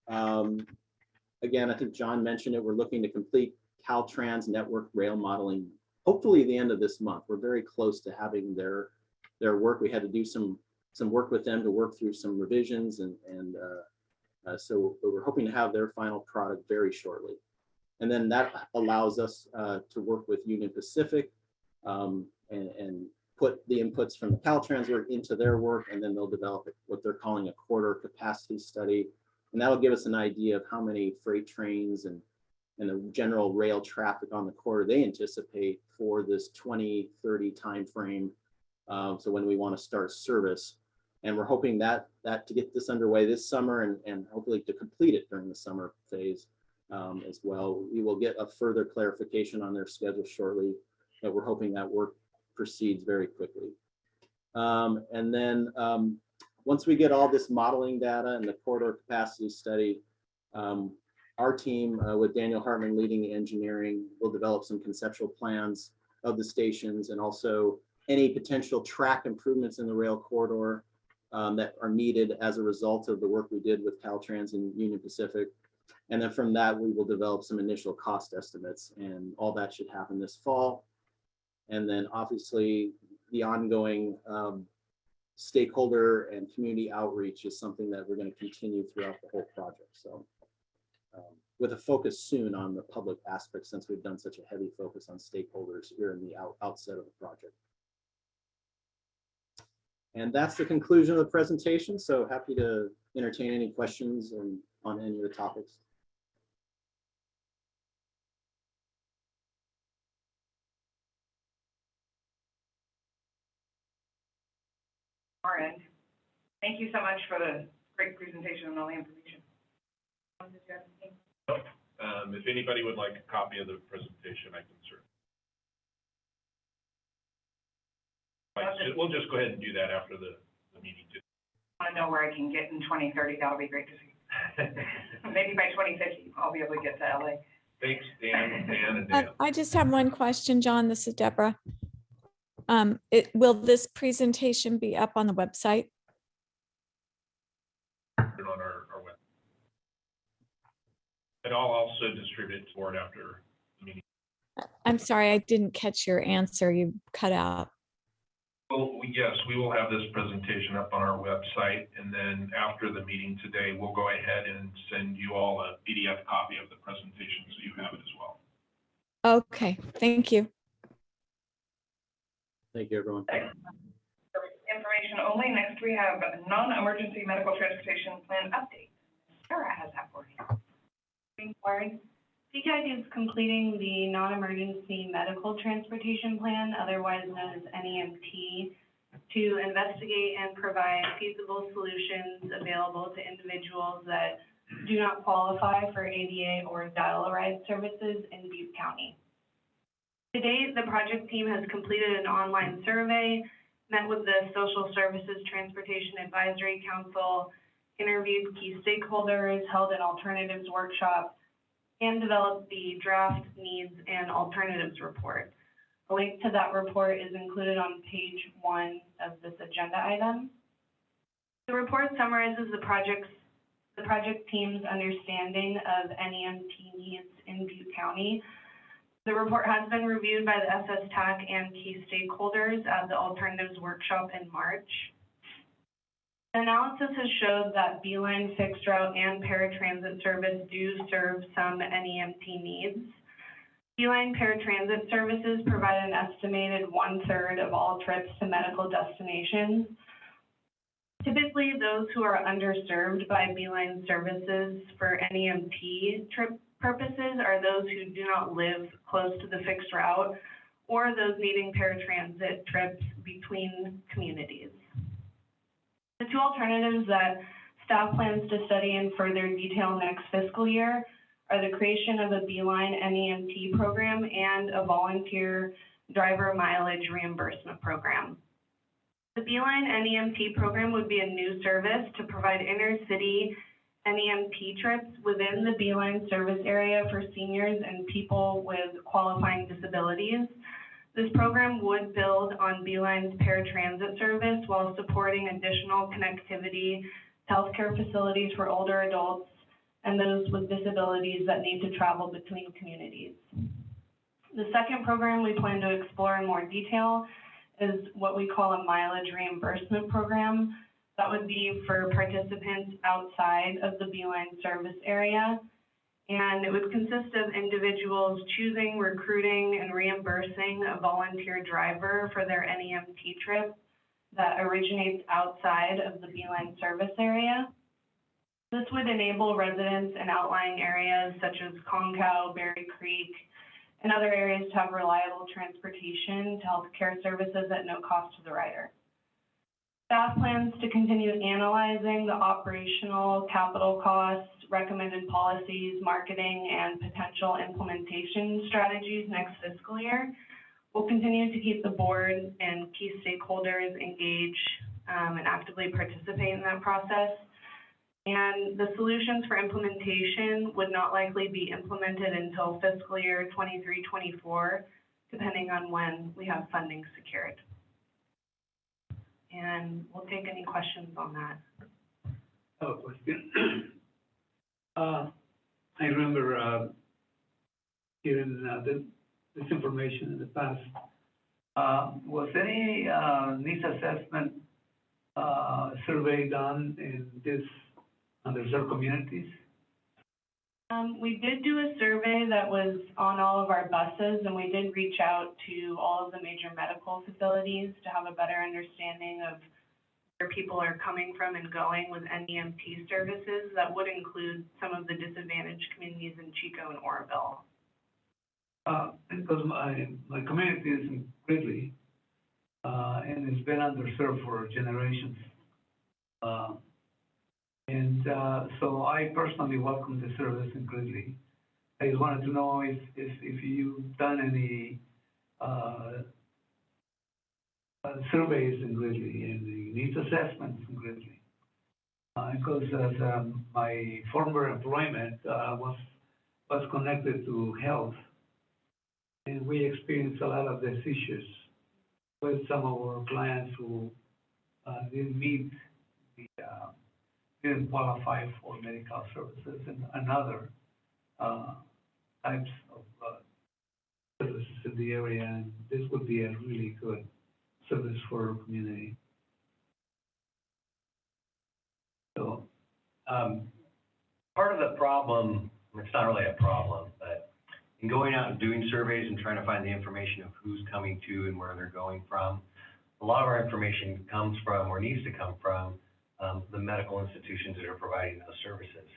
Again, I think John mentioned it, we're looking to complete Caltrans network rail modeling, hopefully the end of this month. We're very close to having their work. We had to do some work with them to work through some revisions, and so we're hoping to have their final product very shortly. And then that allows us to work with Union Pacific and put the inputs from the Caltrans work into their work, and then they'll develop what they're calling a corridor capacity study. And that'll give us an idea of how many freight trains and the general rail traffic on the corridor they anticipate for this 2030 timeframe. So when we want to start service. And we're hoping that to get this underway this summer, and hopefully to complete it during the summer phase. As well. We will get a further clarification on their schedule shortly, but we're hoping that work proceeds very quickly. And then once we get all this modeling data and the corridor capacity study, our team with Daniel Hartman leading the engineering will develop some conceptual plans of the stations, and also any potential track improvements in the rail corridor that are needed as a result of the work we did with Caltrans and Union Pacific. And then from that, we will develop some initial cost estimates, and all that should happen this fall. And then obviously the ongoing stakeholder and community outreach is something that we're going to continue throughout the whole project. So with a focus soon on the public aspect, since we've done such a heavy focus on stakeholders here in the outset of the project. And that's the conclusion of the presentation. So happy to entertain any questions on any of the topics. Our end. Thank you so much for the great presentation and all the information. If anybody would like a copy of the presentation, I can certainly. We'll just go ahead and do that after the meeting too. I want to know where I can get in 2030. That'll be great to see. Maybe by 2050, I'll be able to get to LA. Thanks, Dan and Dan. I just have one question, John. This is Deborah. Will this presentation be up on the website? On our web. And I'll also distribute it to board after the meeting. I'm sorry, I didn't catch your answer. You cut out. Well, yes, we will have this presentation up on our website, and then after the meeting today, we'll go ahead and send you all a PDF copy of the presentation so you have it as well. Okay, thank you. Thank you, everyone. For information only, next we have a non-emergency medical transportation plan update. Sarah has that for you. Board. BCAG is completing the non-emergency medical transportation plan, otherwise known as NEMT, to investigate and provide feasible solutions available to individuals that do not qualify for ADA or dial-a-ride services in Butte County. To date, the project team has completed an online survey, met with the Social Services Transportation Advisory Council, interviewed key stakeholders, held an alternatives workshop, and develop the draft needs and alternatives report. A link to that report is included on page 1 of this agenda item. The report summarizes the project team's understanding of NEMT needs in Butte County. The report has been reviewed by the SSTAC and key stakeholders at the Alternatives Workshop in March. The analysis has showed that B-Line fixed route and paratransit service do serve some NEMT needs. B-Line paratransit services provide an estimated 1/3 of all trips to medical destinations. Typically, those who are underserved by B-Line services for NEMT trip purposes are those who do not live close to the fixed route or those needing paratransit trips between communities. The two alternatives that staff plans to study in further detail next fiscal year are the creation of a B-Line NEMT program and a volunteer driver mileage reimbursement program. The B-Line NEMT program would be a new service to provide inner-city NEMT trips within the B-Line service area for seniors and people with qualifying disabilities. This program would build on B-Line's paratransit service while supporting additional connectivity to healthcare facilities for older adults and those with disabilities that need to travel between communities. The second program we plan to explore in more detail is what we call a mileage reimbursement program. That would be for participants outside of the B-Line service area. And it would consist of individuals choosing, recruiting, and reimbursing a volunteer driver for their NEMT trip that originates outside of the B-Line service area. This would enable residents in outlying areas such as Concow, Berry Creek, and other areas to have reliable transportation to healthcare services at no cost to the rider. Staff plans to continue analyzing the operational capital costs, recommended policies, marketing, and potential implementation strategies next fiscal year. We'll continue to keep the board and key stakeholders engaged and actively participate in that process. And the solutions for implementation would not likely be implemented until fiscal year 23-24, depending on when we have funding secured. And we'll take any questions on that. I have a question. I remember hearing this information in the past. Was any needs assessment survey done in this underserved communities? We did do a survey that was on all of our buses, and we did reach out to all of the major medical facilities to have a better understanding of where people are coming from and going with NEMT services. That would include some of the disadvantaged communities in Chico and Oroville. Because my community is in Gridley, and it's been underserved for generations. So I personally welcome the service in Gridley. I just wanted to know if you've done any surveys in Gridley and the needs assessments in Gridley. Because as my former employment was connected to health, and we experienced a lot of these issues with some of our clients who didn't meet the didn't qualify for medical services and other types of services in the area, and this would be a really good service for our community. So, part of the problem, it's not really a problem, but in going out and doing surveys and trying to find the information of who's coming to and where they're going from, a lot of our information comes from or needs to come from the medical institutions that are providing those services.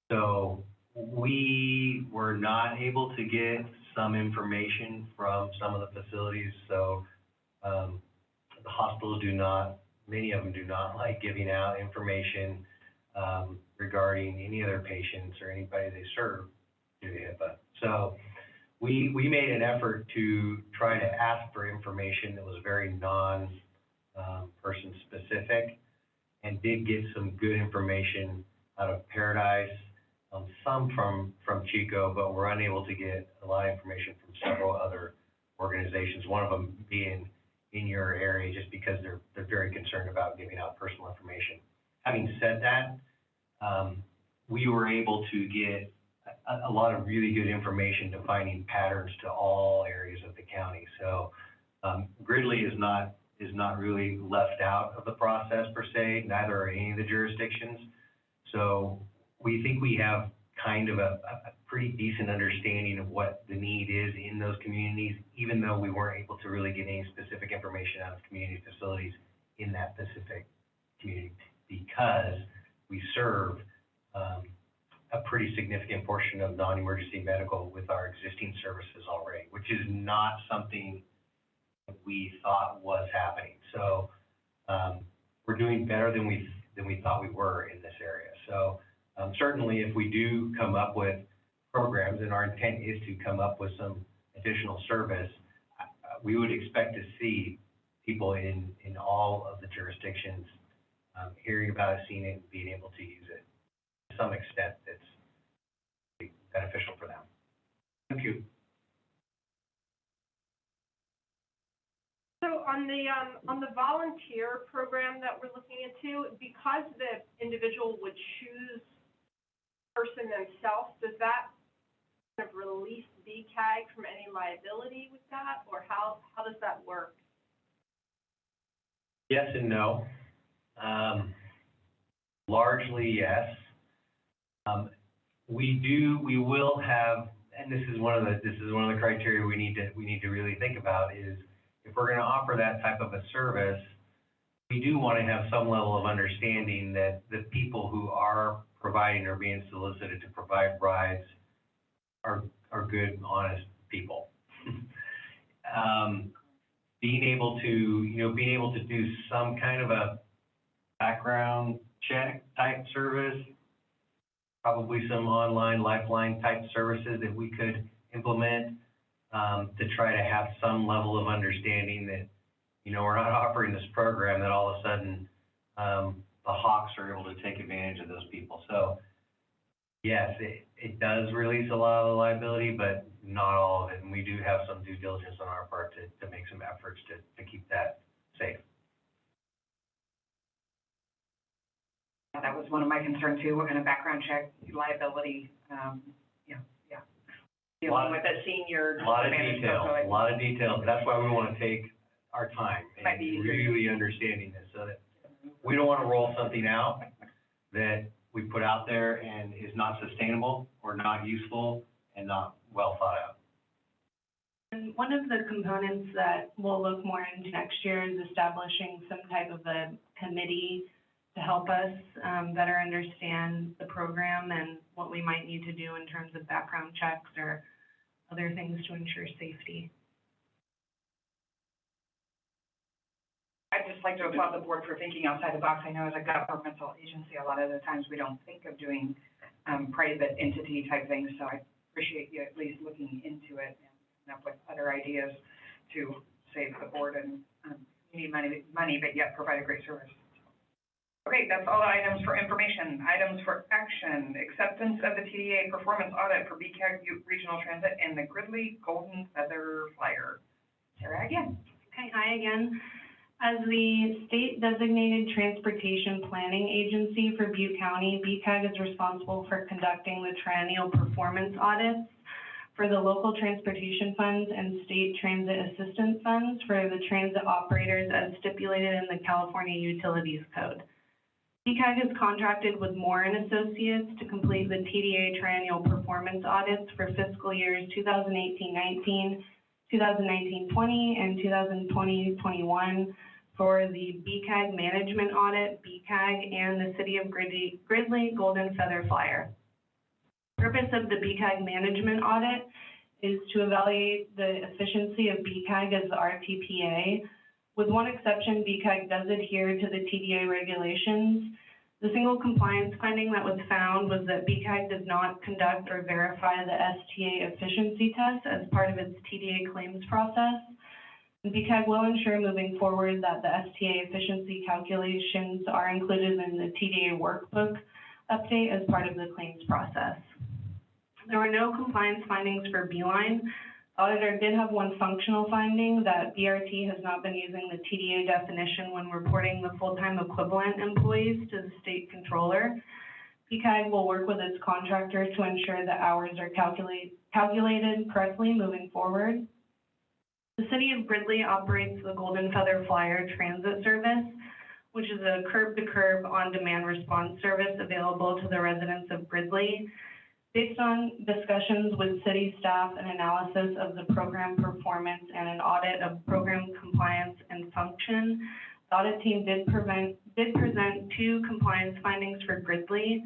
So we were not able to get some information from some of the facilities. So the hospitals do not, many of them do not like giving out information regarding any of their patients or anybody they serve due to HIPAA. So we made an effort to try to ask for information that was very non-person specific, and did get some good information out of Paradise some from Chico, but we're unable to get a lot of information from several other organizations, one of them being in your area, just because they're very concerned about giving out personal information. Having said that, we were able to get a lot of really good information defining patterns to all areas of the county. So Gridley is not really left out of the process per se, neither are any of the jurisdictions. So we think we have kind of a pretty decent understanding of what the need is in those communities, even though we weren't able to really get any specific information out of community facilities in that specific community, because we serve a pretty significant portion of non-emergency medical with our existing services already, which is not something that we thought was happening. So we're doing better than we thought we were in this area. So certainly if we do come up with programs, and our intent is to come up with some additional service, we would expect to see people in all of the jurisdictions hearing about it, seeing it, and being able to use it to some extent that's beneficial for them. Thank you. So on the volunteer program that we're looking into, because the individual would choose the person themselves, does that kind of release BCAG from any liability with that, or how does that work? Yes and no. Largely yes. We will have, and this is one of the criteria we need to really think about, is if we're going to offer that type of a service, we do want to have some level of understanding that the people who are providing or being solicited to provide rides are good, honest people. Being able to do some kind of a background check type service, probably some online lifeline type services that we could implement to try to have some level of understanding that, we're not offering this program that all of a sudden the hawks are able to take advantage of those people. So yes, it does release a lot of the liability, but not all of it. And we do have some due diligence on our part to make some efforts to keep that safe. That was one of my concerns too. We're going to background check liability, dealing with a senior. A lot of detail. That's why we want to take our time and really understanding this, so that we don't want to roll something out that we put out there and is not sustainable or not useful and not well thought out. And one of the components that we'll look more into next year is establishing some type of a committee to help us better understand the program and what we might need to do in terms of background checks or other things to ensure safety. I'd just like to applaud the board for thinking outside the box. I know as a governmental agency, a lot of the times we don't think of doing private entity type things, so I appreciate you at least looking into it and coming up with other ideas to save the board and you need money, but yet provide a great service. Okay, that's all the items for information. Items for action: acceptance of the TDA performance audit for BCAG Regional Transit and the Gridley Golden Feather Flyer. Sarah again. Okay, hi again. As the state designated transportation planning agency for Butte County, BCAG is responsible for conducting the triennial performance audits for the local transportation funds and state transit assistance funds for the transit operators as stipulated in the California Utilities Code. BCAG has contracted with Moore & Associates to complete the TDA triennial performance audits for fiscal years 2018-19, 2019-20, and 2020-21 for the BCAG management audit, BCAG, and the City of Gridley Golden Feather Flyer. The purpose of the BCAG management audit is to evaluate the efficiency of BCAG as the RTPA. With one exception, BCAG does adhere to the TDA regulations. The single compliance finding that was found was that BCAG does not conduct or verify the STA efficiency test as part of its TDA claims process. And BCAG will ensure moving forward that the STA efficiency calculations are included in the TDA workbook update as part of the claims process. There were no compliance findings for Beeline. Auditor did have one functional finding that BRT has not been using the TDA definition when reporting the full-time equivalent employees to the state controller. BCAG will work with its contractor to ensure that hours are calculated correctly moving forward. The City of Gridley operates the Golden Feather Flyer Transit Service, which is a curb-to-curb on-demand response service available to the residents of Gridley. Based on discussions with city staff and analysis of the program performance and an audit of program compliance and function, the audit team did present 2 compliance findings for Gridley.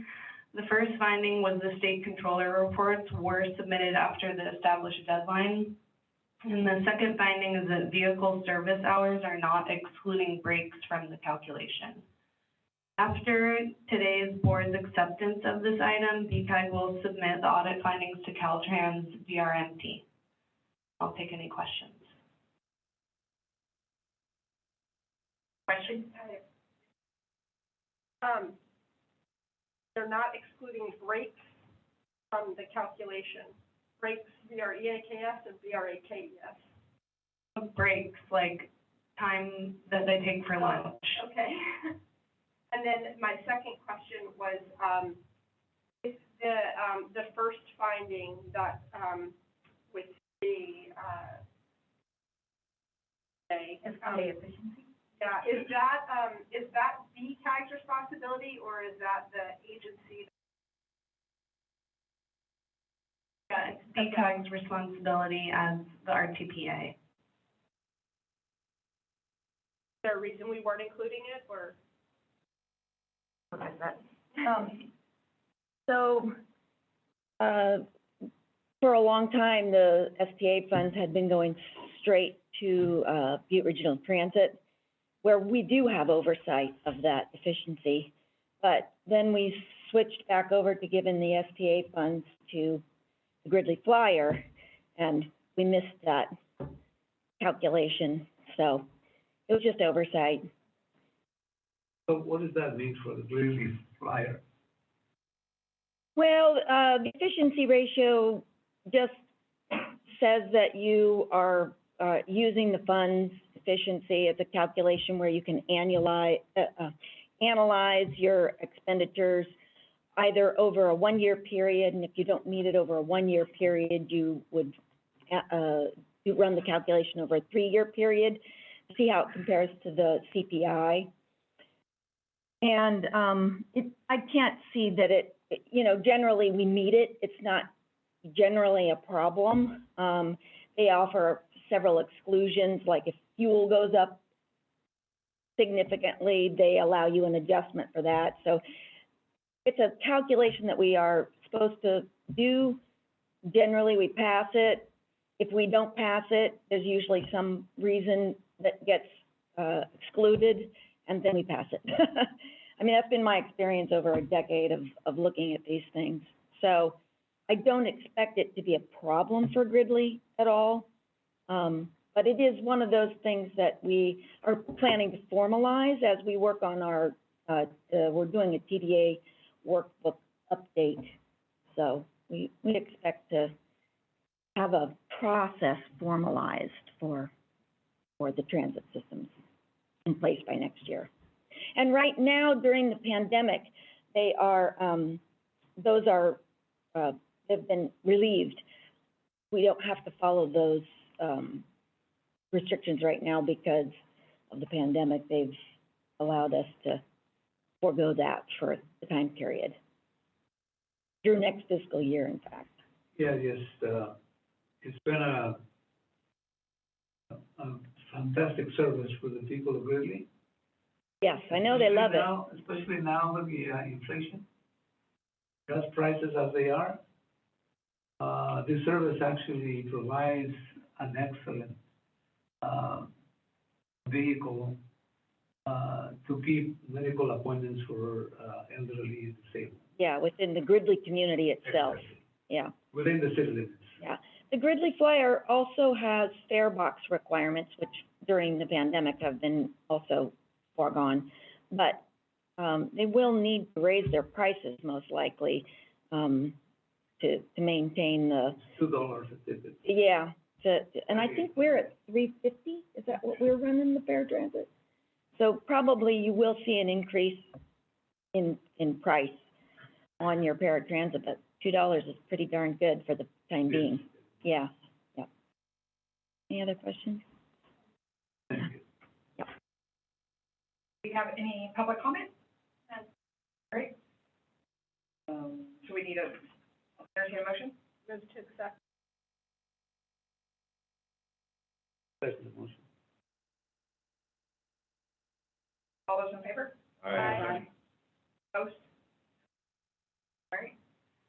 The first finding was the state controller reports were submitted after the established deadline. And the second finding is that vehicle service hours are not excluding breaks from the calculation. After today's board's acceptance of this item, BCAG will submit the audit findings to Caltrans VRMT. I'll take any questions. Question? They're not excluding breaks from the calculation. Breaks, BREAKS and BRAKES. Breaks, like time that they take for lunch. Okay. And then my second question was, is the first finding that, with the, efficiency? Yeah, is that BCAG's responsibility or is that the agency? Yeah, it's BCAG's responsibility as the RTPA. Is there a reason we weren't including it, or? For a long time, the SPA funds had been going straight to Butte Regional Transit, where we do have oversight of that efficiency. But then we switched back over to giving the SPA funds to the Gridley Flyer, and we missed that calculation. So it was just oversight. So what does that mean for the Gridley Flyer? Well, the efficiency ratio just says that you are using the funds efficiency. It's a calculation where you can analyze your expenditures either over a 1-year period, and if you don't meet it over a 1-year period, you would you run the calculation over a 3-year period to see how it compares to the CPI. And I can't see that it, generally we meet it. It's not generally a problem. They offer several exclusions, like if fuel goes up significantly, they allow you an adjustment for that. So it's a calculation that we are supposed to do. Generally, we pass it. If we don't pass it, there's usually some reason that gets excluded, and then we pass it. I mean, that's been my experience over a decade of looking at these things. So I don't expect it to be a problem for Gridley at all. But it is one of those things that we are planning to formalize as we work on our, we're doing a TDA workbook update. So we expect to have a process formalized for the transit systems in place by next year. And right now, during the pandemic, they are, those are, they've been relieved. We don't have to follow those restrictions right now because of the pandemic. They've allowed us to forego that for the time period, through next fiscal year, in fact. Yeah, yes, it's been a fantastic service for the people of Gridley. Yes, I know they love it. Especially now with the inflation, gas prices as they are. This service actually provides an excellent vehicle to keep medical appointments for elderly and disabled. Yeah, within the Gridley community itself. Exactly. Yeah. Within the city limits. Yeah. The Gridley Flyer also has fare box requirements, which during the pandemic have been also foregone. But they will need to raise their prices most likely, to maintain the, $2 a ticket. yeah, and I think we're at $3.50, is that what we're running the fair transit? So probably you will see an increase in price on your paratransit, but $2 is pretty darn good for the time being. Yeah, yeah. Any other questions? Do we have any public comment? Great. So we need a, entertain a motion? Move to accept. Second motion. All those in favor? Aye. Opposed? All right.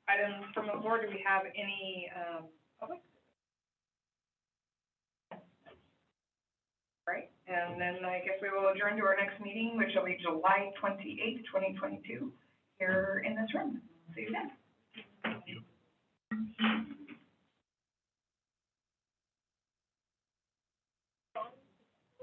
Items from the board, do we have any, public? All right, and then I guess we will adjourn to our next meeting, which will be July 28th, 2022, here in this room.